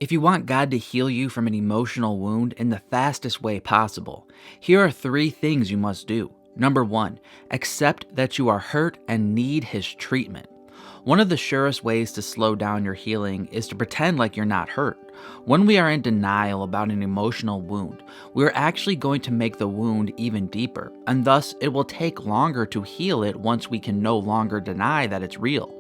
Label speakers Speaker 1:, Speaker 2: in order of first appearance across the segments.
Speaker 1: If you want God to heal you from an emotional wound in the fastest way possible, here are 3 things you must do. Number 1, accept that you are hurt and need His treatment. One of the surest ways to slow down your healing is to pretend like you're not hurt. When we are in denial about an emotional wound, we're actually going to make the wound even deeper, and thus it will take longer to heal it once we can no longer deny that it's real.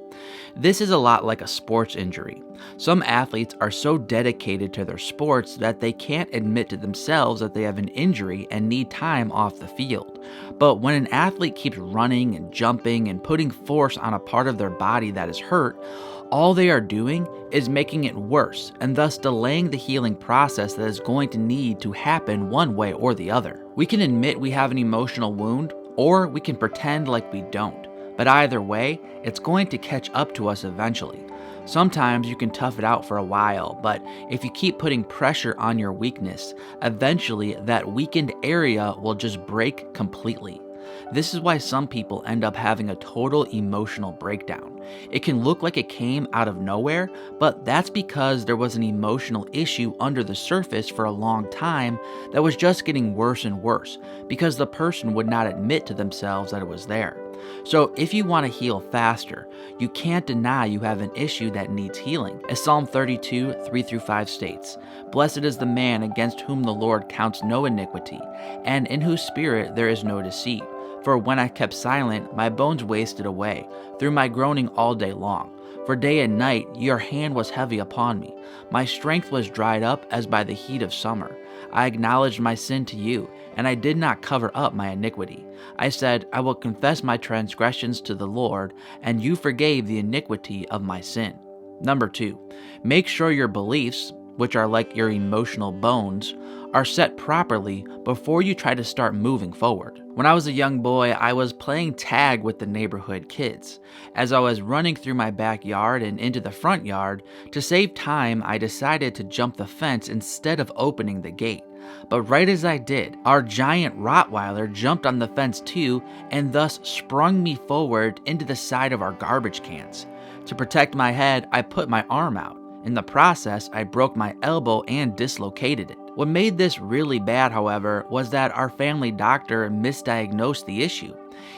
Speaker 1: This is a lot like a sports injury. Some athletes are so dedicated to their sports that they can't admit to themselves that they have an injury and need time off the field. But when an athlete keeps running and jumping and putting force on a part of their body that is hurt, all they are doing is making it worse and thus delaying the healing process that is going to need to happen one way or the other. We can admit we have an emotional wound, or we can pretend like we don't. But either way, it's going to catch up to us eventually. Sometimes you can tough it out for a while, but if you keep putting pressure on your weakness, eventually that weakened area will just break completely. This is why some people end up having a total emotional breakdown. It can look like it came out of nowhere, but that's because there was an emotional issue under the surface for a long time that was just getting worse and worse because the person would not admit to themselves that it was there. So if you want to heal faster, you can't deny you have an issue that needs healing. As Psalm 32, 3-5 states, "Blessed is the man against whom the Lord counts no iniquity, and in whose spirit there is no deceit. For when I kept silent, my bones wasted away, through my groaning all day long. For day and night your hand was heavy upon me. My strength was dried up as by the heat of summer. I acknowledged my sin to you, and I did not cover up my iniquity. I said, I will confess my transgressions to the Lord, and you forgave the iniquity of my sin." Number 2, make sure your beliefs, which are like your emotional bones, are set properly before you try to start moving forward. When I was a young boy, I was playing tag with the neighborhood kids. As I was running through my backyard and into the front yard, to save time, I decided to jump the fence instead of opening the gate. But right as I did, our giant Rottweiler jumped on the fence too and thus sprung me forward into the side of our garbage cans. To protect my head, I put my arm out. In the process, I broke my elbow and dislocated it. What made this really bad, however, was that our family doctor misdiagnosed the issue.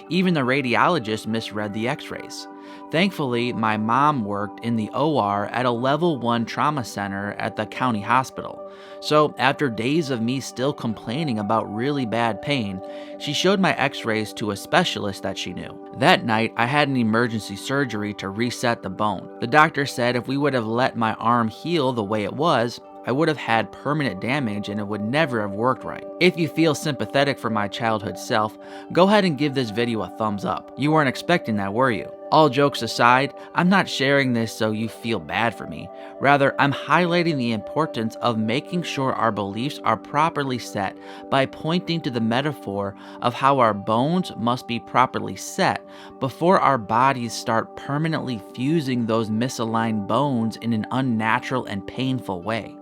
Speaker 1: Even the radiologist misread the x-rays. Thankfully, my mom worked in the OR at a level 1 trauma center at the county hospital. So after days of me still complaining about really bad pain, she showed my x-rays to a specialist that she knew. That night, I had an emergency surgery to reset the bone. The doctor said if we would have let my arm heal the way it was, I would have had permanent damage and it would never have worked right. If you feel sympathetic for my childhood self, go ahead and give this video a thumbs up. You weren't expecting that, were you? All jokes aside, I'm not sharing this so you feel bad for me. Rather, I'm highlighting the importance of making sure our beliefs are properly set by pointing to the metaphor of how our bones must be properly set before our bodies start permanently fusing those misaligned bones in an unnatural and painful way.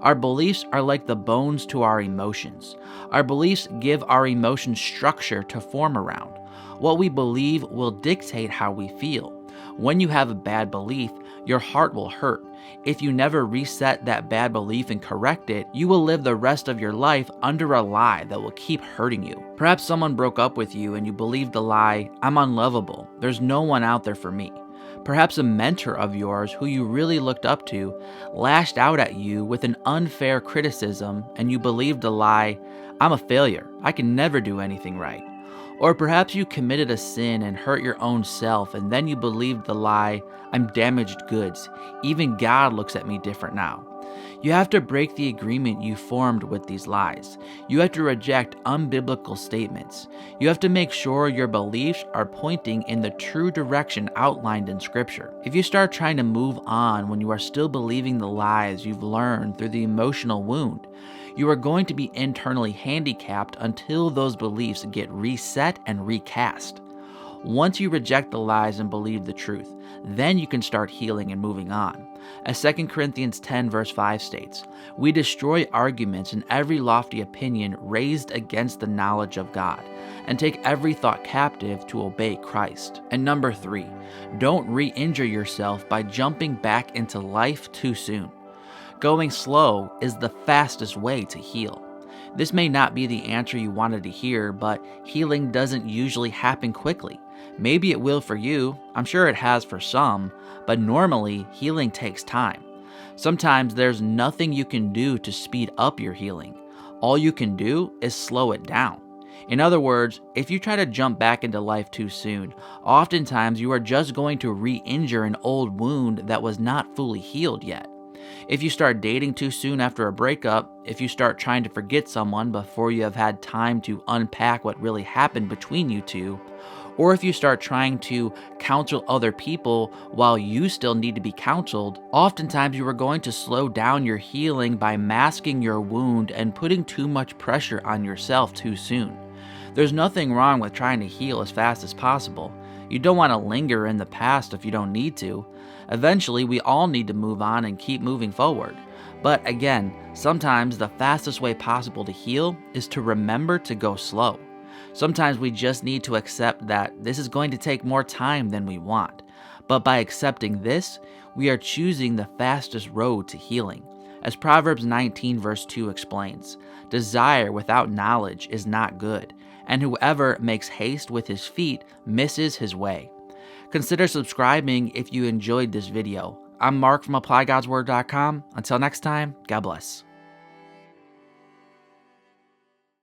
Speaker 1: Our beliefs are like the bones to our emotions. Our beliefs give our emotions structure to form around. What we believe will dictate how we feel. When you have a bad belief, your heart will hurt. If you never reset that bad belief and correct it, you will live the rest of your life under a lie that will keep hurting you. Perhaps someone broke up with you and you believed the lie, "I'm unlovable. There's no one out there for me." Perhaps a mentor of yours who you really looked up to lashed out at you with an unfair criticism and you believed the lie, "I'm a failure. I can never do anything right." Or perhaps you committed a sin and hurt your own self and then you believed the lie, "I'm damaged goods. Even God looks at me different now." You have to break the agreement you formed with these lies. You have to reject unbiblical statements. You have to make sure your beliefs are pointing in the true direction outlined in Scripture. If you start trying to move on when you are still believing the lies you've learned through the emotional wound, you are going to be internally handicapped until those beliefs get reset and recast. Once you reject the lies and believe the truth, then you can start healing and moving on. As 2 Corinthians 10 verse 5 states, "We destroy arguments and every lofty opinion raised against the knowledge of God, and take every thought captive to obey Christ." And number 3, don't re-injure yourself by jumping back into life too soon. Going slow is the fastest way to heal. This may not be the answer you wanted to hear, but healing doesn't usually happen quickly. Maybe it will for you, I'm sure it has for some, but normally healing takes time. Sometimes there's nothing you can do to speed up your healing. All you can do is slow it down. In other words, if you try to jump back into life too soon, oftentimes you are just going to re-injure an old wound that was not fully healed yet. If you start dating too soon after a breakup, if you start trying to forget someone before you have had time to unpack what really happened between you two, or if you start trying to counsel other people while you still need to be counseled, oftentimes you are going to slow down your healing by masking your wound and putting too much pressure on yourself too soon. There's nothing wrong with trying to heal as fast as possible. You don't want to linger in the past if you don't need to. Eventually, we all need to move on and keep moving forward. But again, sometimes the fastest way possible to heal is to remember to go slow. Sometimes we just need to accept that this is going to take more time than we want. But by accepting this, we are choosing the fastest road to healing. As Proverbs 19 verse 2 explains, desire without knowledge is not good, and whoever makes haste with his feet misses his way. Consider subscribing if you enjoyed this video. I'm Mark from ApplyGodsWord.com. Until next time, God bless.